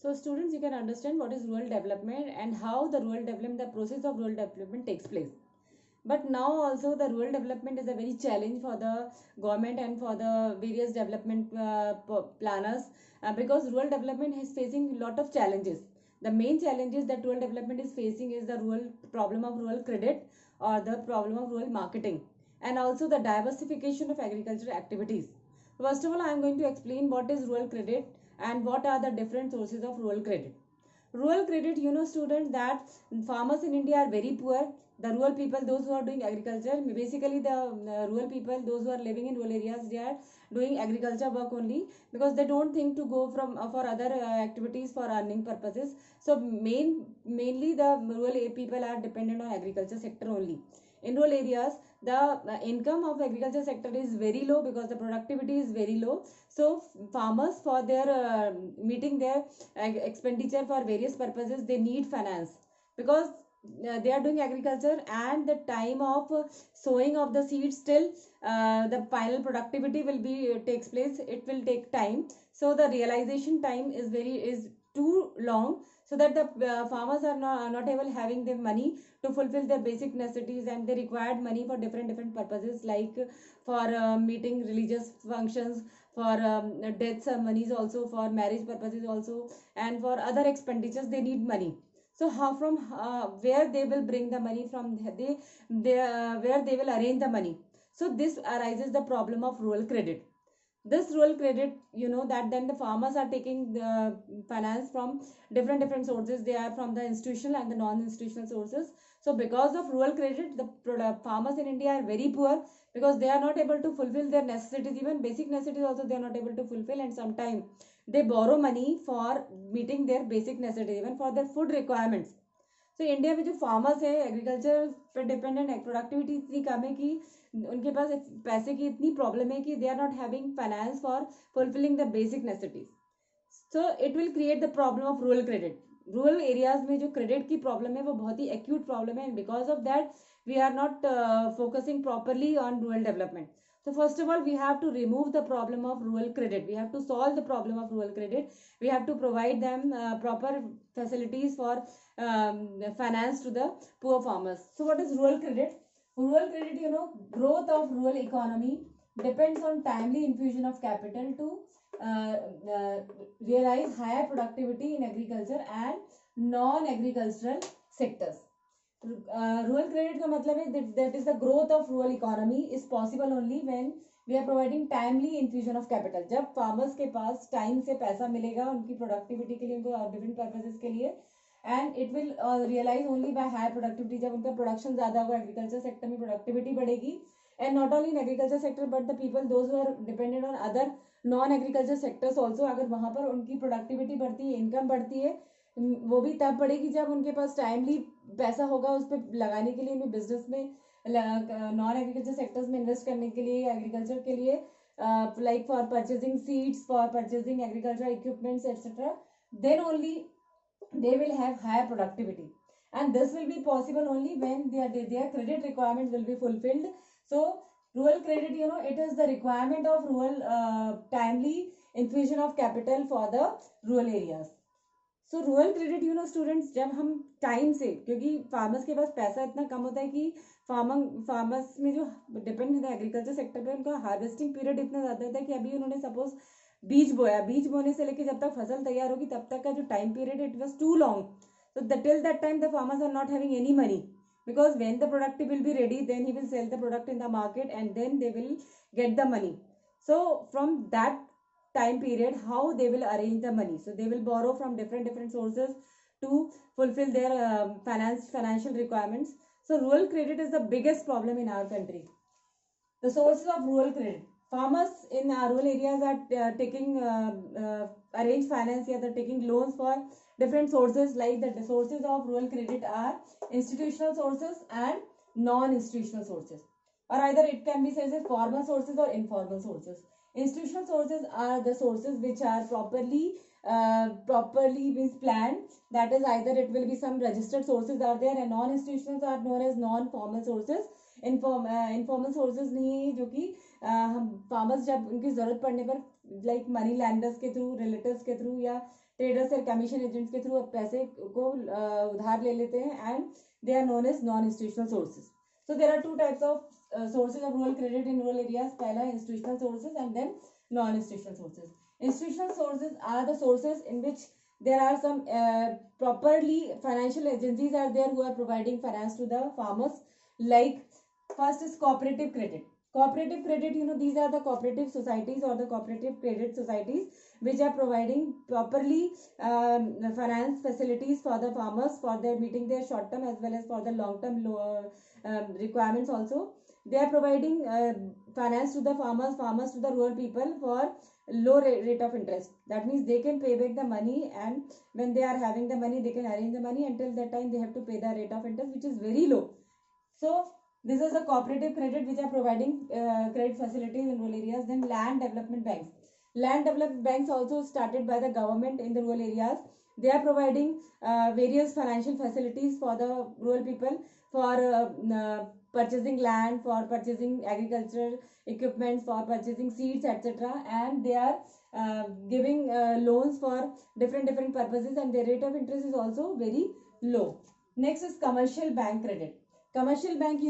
So students, you can understand what is rural development and how the rural development, the process of rural development takes place. But now also the rural development is a very challenge for the government and for the various development planners, because rural development is facing a lot of challenges. The main challenges that rural development is facing is the rural problem of rural credit or the problem of rural marketing, and also the diversification of agricultural activities. First of all, I am going to explain what is rural credit and what are the different sources of rural credit. Rural credit, you know students, that farmers in India are very poor. The rural people, those who are doing agriculture, basically the rural people, those who are living in rural areas, they are doing agriculture work only, because they don't think to go from for other activities for earning purposes. So mainly the rural people are dependent on agriculture sector only. In rural areas, the income of agriculture sector is very low because the productivity is very low. So farmers, for their meeting their expenditure for various purposes, they need finance, because they are doing agriculture, and the time of sowing of the seeds till the final productivity will be takes place, it will take time. So the realization time is too long, so that the farmers are not able having the money to fulfill their basic necessities, and they required money for different purposes, like for meeting religious functions, for death ceremonies, also for marriage purposes also, and for other expenditures they need money. So how from where they will bring the money from, they where they will arrange the money. So this arises the problem of rural credit. This rural credit, you know, that then the farmers are taking the finance from different sources. They are from the institutional and the non-institutional sources. So because of rural credit, the farmers in India are very poor, because they are not able to fulfill their necessities, even basic necessities also they are not able to fulfill, and sometimes they borrow money for meeting their basic necessities, even for their food requirements. तो India में जो farmers है agriculture पर dependent है, productivity इतनी कम है कि उनके पास पैसे की इतनी प्रॉब्लम है कि they are not having finance for fulfilling the basic necessities. So it will create the problem of rural credit. Rural areas में जो क्रेडिट की प्रॉब्लम है वो बहुत ही एक्यूट प्रॉब्लम है, and because of that we are not focusing properly on rural development. So first of all, we have to remove the problem of rural credit. We have to solve the problem of rural credit. We have to provide them proper facilities for finance to the poor farmers. So what is rural credit? Rural credit, you know, growth of rural economy depends on timely infusion of capital to uh, uh, realize higher productivity in agriculture and non-agricultural sectors. Rural credit का मतलब है that is the growth of rural economy is possible only when we are providing timely infusion of capital. जब farmers के पास time से पैसा मिलेगा उनकी productivity के लिए, उनको different purposes के लिए, and it will realize only by higher productivity. जब उनका production ज़्यादा होगा, agriculture sector में productivity बढ़ेगी, and not only in agriculture sector but the people those who are dependent on other non agriculture sectors also, अगर वहाँ पर उनकी productivity बढ़ती है, income बढ़ती है, वो भी तब बढ़ेगी जब उनके पास टाइमली पैसा होगा उस पर लगाने के लिए, उन्हें बिजनेस में नॉन एग्रीकल्चर सेक्टर्स में इन्वेस्ट करने के लिए, एग्रीकल्चर के लिए, like for purchasing seeds, for purchasing agriculture equipments etcetera. Then only they will have higher productivity, and this will be possible only when their credit requirements will be fulfilled. So rural credit, you know, it is the requirement of rural timely infusion of capital for the rural areas. So rural credit, you know students, जब हम time से, क्योंकि farmers के पास पैसा इतना कम होता है कि फार्मर्स में जो डिपेंड होता है एग्रीकल्चर सेक्टर पे, उनका हार्वेस्टिंग पीरियड इतना ज़्यादा होता है कि अभी उन्होंने सपोज बीज बोया, बीज बोने से लेकर जब तक फसल तैयार होगी तब तक का जो time period, it was too long. So till that time the farmers are not having any money, because when the product will be ready, then he will sell the product in the market and then they will get the money. So from that time period, how they will arrange the money? So they will borrow from different sources to fulfill their financial requirements. So rural credit is the biggest problem in our country. The sources of rural credit: farmers in rural areas are taking arrange finance, yeah, they're taking loans for different sources. Like the sources of rural credit are institutional sources and non-institutional sources, or either it can be said as formal sources or informal sources. Institutional sources are the sources which are properly means planned. That is, either it will be some registered sources are there, and non-institutional are known as non-formal sources. Informal sources नहीं है, जो कि हम farmers जब उनकी ज़रूरत पड़ने पर, लाइक मनी लैंडर्स के थ्रू, रिलेटिव्स के थ्रू, या ट्रेडर्स या कमीशन एजेंट्स के थ्रू पैसे को उधार ले लेते हैं, and they are known as non institutional sources. So there are two types of sources of rural credit in rural areas. पहला institutional sources and then non-institutional sources. Institutional sources are the sources in which there are some properly financial agencies are there who are providing finance to the farmers. Like first is cooperative credit. Cooperative credit, these are the cooperative societies or the cooperative credit societies which are providing properly finance facilities for the farmers for their meeting their short term as well as for the long term requirements also. They are providing finance to the farmers to the rural people for low rate of interest. That means they can pay back the money, and when they are having the money they can arrange the money. Until that time they have to pay the rate of interest which is very low. So this is the cooperative credit which are providing credit facilities in rural areas. Then land development banks. Land development banks also started by the government in the rural areas. They are providing various financial facilities for the rural people for purchasing land, for purchasing agricultural equipment, for purchasing seeds, etc. And they are giving loans for different purposes, and their rate of interest is also very low. Next is commercial bank credit. Commercial bank,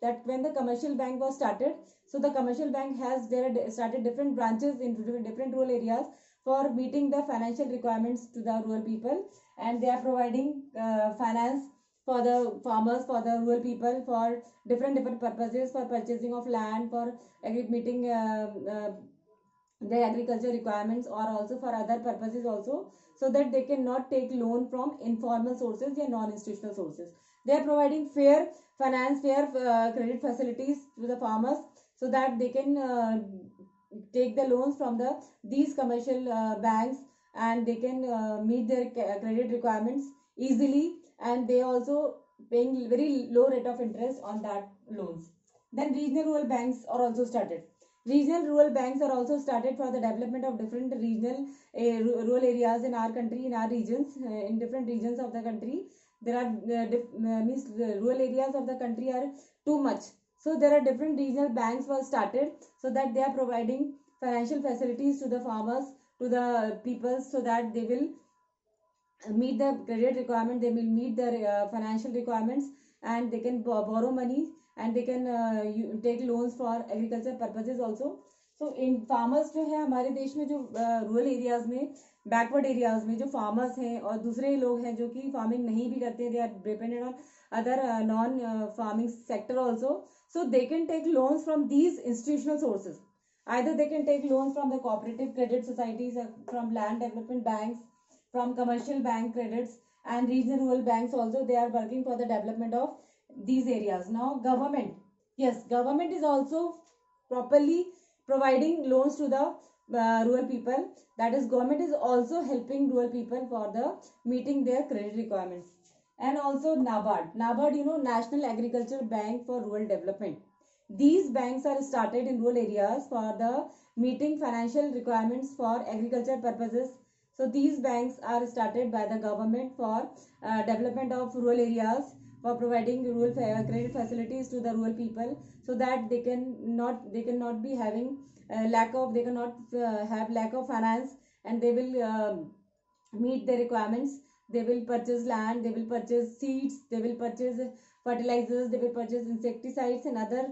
that when the commercial bank was started, so the commercial bank has started different branches in different rural areas for meeting the financial requirements to the rural people, and they are providing finance for the farmers, for the rural people, for different purposes, for purchasing of land, for meeting their agriculture requirements, or also for other purposes also, so that they cannot take loan from informal sources or non-institutional sources. They are providing fair finance, fair credit facilities to the farmers, so that they can take the loans from these commercial banks, and they can meet their credit requirements easily, and they also paying very low rate of interest on that loans. Then regional rural banks are also started. Regional rural banks are also started for the development of different regional rural areas in our country, in our regions, in different regions of the country. There are means the rural areas of the country are too much, so there are different regional banks were started, so that they are providing financial facilities to the farmers, to the people, so that they will meet the credit requirement, they will meet their financial requirements, and they can borrow money, and they can take loans for agriculture purposes also. So in farmers जो है हमारे देश में, जो rural areas में, backward areas में जो farmers हैं और दूसरे लोग हैं जो कि फार्मिंग नहीं भी करते हैं, they are dependent on other non farming sector also, so they can take loans from these institutional sources. Either they can take loans from the cooperative credit societies, from land development banks, from commercial bank credits, and regional rural banks also. They are working for the development of these areas. Now government, yes, government is also properly providing loans to the rural people. That is, government is also helping rural people for the meeting their credit requirements. And also NABARD, National Agriculture Bank for Rural Development. These banks are started in rural areas for the meeting financial requirements for agriculture purposes. So these banks are started by the government for development of rural areas, for providing rural credit facilities to the rural people, so that they cannot be having they cannot have lack of finance, and they will meet their requirements. They will purchase land, they will purchase seeds, they will purchase fertilizers, they will purchase insecticides and other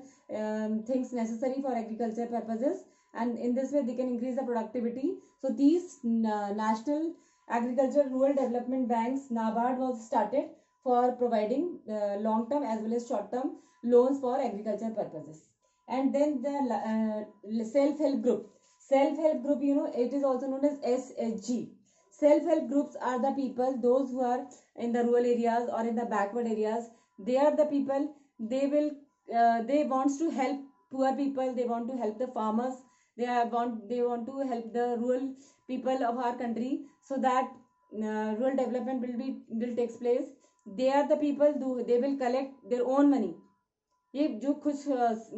things necessary for agriculture purposes, and in this way they can increase the productivity. So these national agriculture rural development banks, NABARD, was started for providing long term as well as short term loans for agriculture purposes. And then the self-help group, it is also known as SHG. Self-help groups are the people, those who are in the rural areas or in the backward areas. They are the people, they wants to help poor people, they want to help the farmers, they want to help the rural people of our country, so that rural development will takes place. They are the people they will collect their own money. ये जो कुछ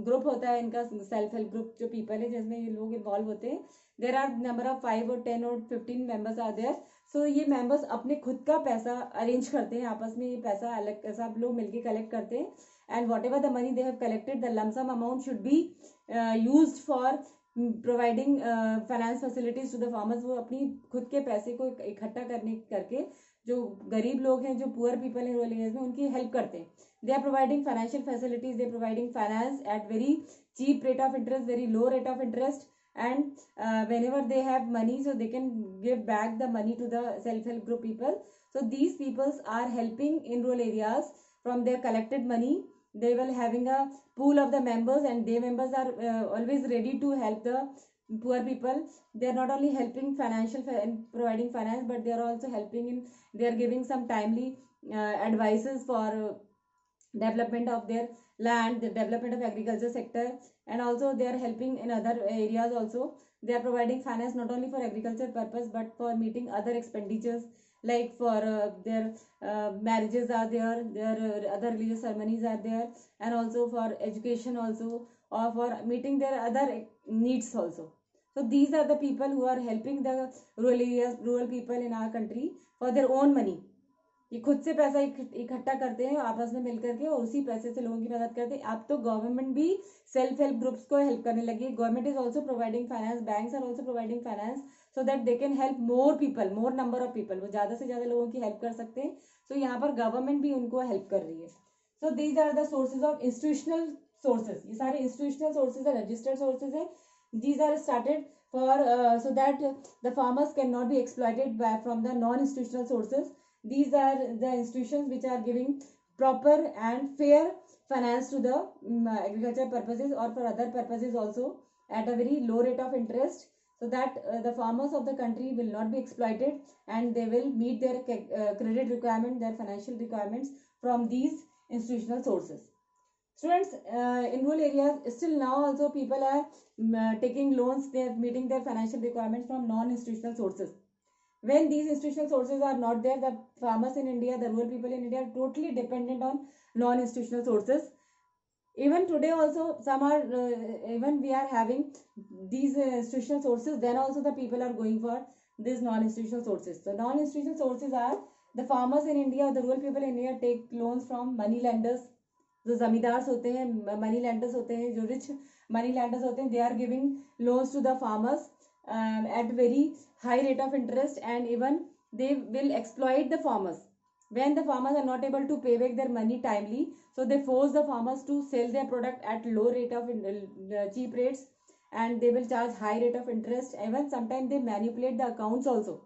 group होता है इनका, self help group जो people है जिसमें ये लोग इन्वॉल्व होते हैं, देर आर नंबर ऑफ 5 और 10 और 15 मेंबर्स आर देयर. सो ये मेंबर्स अपने खुद का पैसा अरेंज करते हैं, आपस में ये पैसा अलग सब लोग मिलके कलेक्ट करते हैं, and whatever the money they have collected, the lump sum amount should be used for providing finance facilities to the farmers. वो अपनी खुद के पैसे को इकट्ठा करके जो गरीब लोग हैं, जो पुअर पीपल हैं रूरल एरियाज में, उनकी हेल्प करते हैं. They are providing financial facilities, they are providing finance at very cheap rate of interest, very low rate of interest, and whenever they have money, so they can give back the money to the self-help group people. So these peoples are helping in rural areas from their collected money. They will having a pool of the members, and their members are always ready to help the poor people. They are not only helping financial and providing finance, but they are also helping in, they are giving some timely advices for development of their land, the development of agriculture sector, and also they are helping in other areas also. They are providing finance not only for agriculture purpose, but for meeting other expenditures, like for their marriages are there, their other religious ceremonies are there, and also for education also, or for meeting their other needs also. So these are the people who are helping the rural areas, rural people in our country for their own money. ये खुद से पैसा इकट्ठा करते हैं आपस में मिलकर के, और उसी पैसे से लोगों की मदद करते हैं. अब तो गवर्नमेंट भी सेल्फ हेल्प ग्रुप्स को हेल्प करने लगी है. Government is also providing finance, banks are also providing finance, so that they can help more people, more number of people. वो ज़्यादा से ज़्यादा लोगों की हेल्प कर सकते हैं. सो यहाँ पर गवर्नमेंट भी उनको हेल्प कर रही है. So these are the sources of institutional sources. ये सारे इंस्टीट्यूशनल सोर्सेज है, रजिस्टर्ड सोर्सेज है. These are started for so that the farmers cannot be exploited by from the non-institutional sources. These are the institutions which are giving proper and fair finance to the agriculture purposes or for other purposes also at a very low rate of interest, so that the farmers of the country will not be exploited, and they will meet their credit requirement, their financial requirements from these institutional sources. Students, in rural areas still now also people are taking loans, they are meeting their financial requirements from non-institutional sources. When these institutional sources are not there, the farmers in India, the rural people in India are totally dependent on non-institutional sources. Even today also some are even we are having these institutional sources, then also the people are going for these non-institutional sources. So non-institutional sources are the farmers in India, the rural people in India take loans from money lenders. जो जमींदार्स होते हैं, money lenders होते हैं, जो rich money lenders होते हैं, they are giving loans to the farmers at very high rate of interest, and even they will exploit the farmers. When the farmers are not able to pay back their money timely, so they force the farmers to sell their product at low rate of cheap rates, and they will charge high rate of interest. Even sometimes they manipulate the accounts also.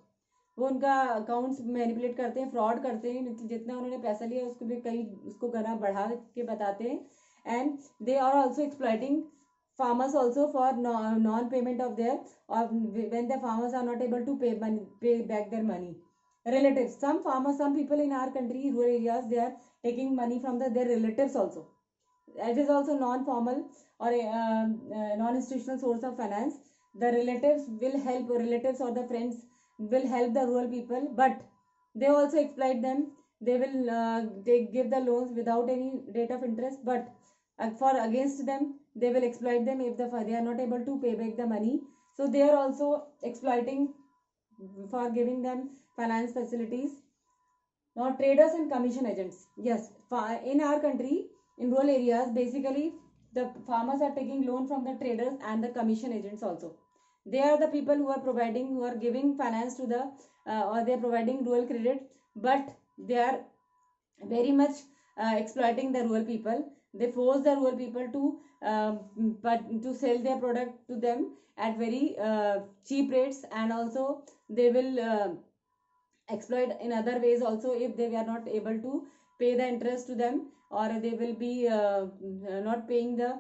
वो उनका accounts manipulate करते हैं, fraud करते हैं, जितना उन्होंने पैसा लिया उसको भी कई उसको गना बढ़ा के बताते हैं. And they are also exploiting farmers also for non payment of their, or when the farmers are not able to pay back their money. Relatives, some farmers, some people in our country rural areas, they are taking money from their relatives also. It is also non formal or non institutional source of finance. The relatives will help, relatives or the friends will help the rural people, but they also exploit them. They will give the loans without any rate of interest, but for against them they will exploit them if they are not able to pay back the money. So they are also exploiting for giving them finance facilities. Now traders and commission agents, yes, in our country in rural areas basically the farmers are taking loan from the traders and the commission agents also. They are the people who are providing, who are giving finance to the or they are providing rural credit, but they are very much exploiting the rural people. They force the rural people to sell their product to them at very cheap rates, and also they will exploit in other ways also if they are not able to pay the interest to them, or they will be not paying the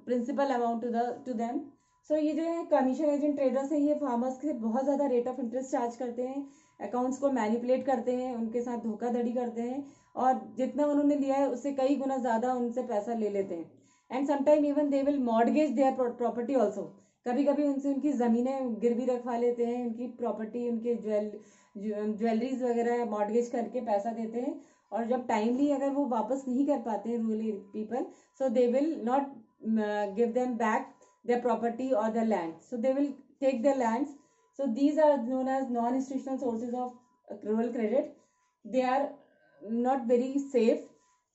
principal amount to them. So ये जो है commission agent traders हैं, ये farmers से बहुत ज़्यादा rate of interest charge करते हैं, अकाउंट्स को मैनिपुलेट करते हैं, उनके साथ धोखाधड़ी करते हैं, और जितना उन्होंने लिया है उससे कई गुना ज़्यादा उनसे पैसा ले लेते हैं. And sometime even they will mortgage their property also. कभी कभी उनसे उनकी ज़मीनें गिरवी रखवा लेते हैं, उनकी प्रॉपर्टी, उनके ज्वेलरीज वगैरह मॉर्गेज करके पैसा देते हैं, और जब टाइमली अगर वो वापस नहीं कर पाते हैं rural people, so they will not give them back their property or their land, so they will take their lands. So these are known as non-institutional sources of rural credit. They are not very safe.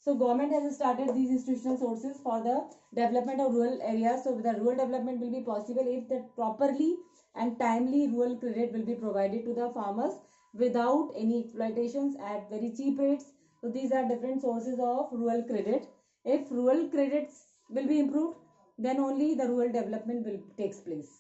So government has started these institutional sources for the development of rural areas. So the rural development will be possible if the properly and timely rural credit will be provided to the farmers without any exploitations at very cheap rates. So these are different sources of rural credit. If rural credits will be improved, then only the rural development will takes place.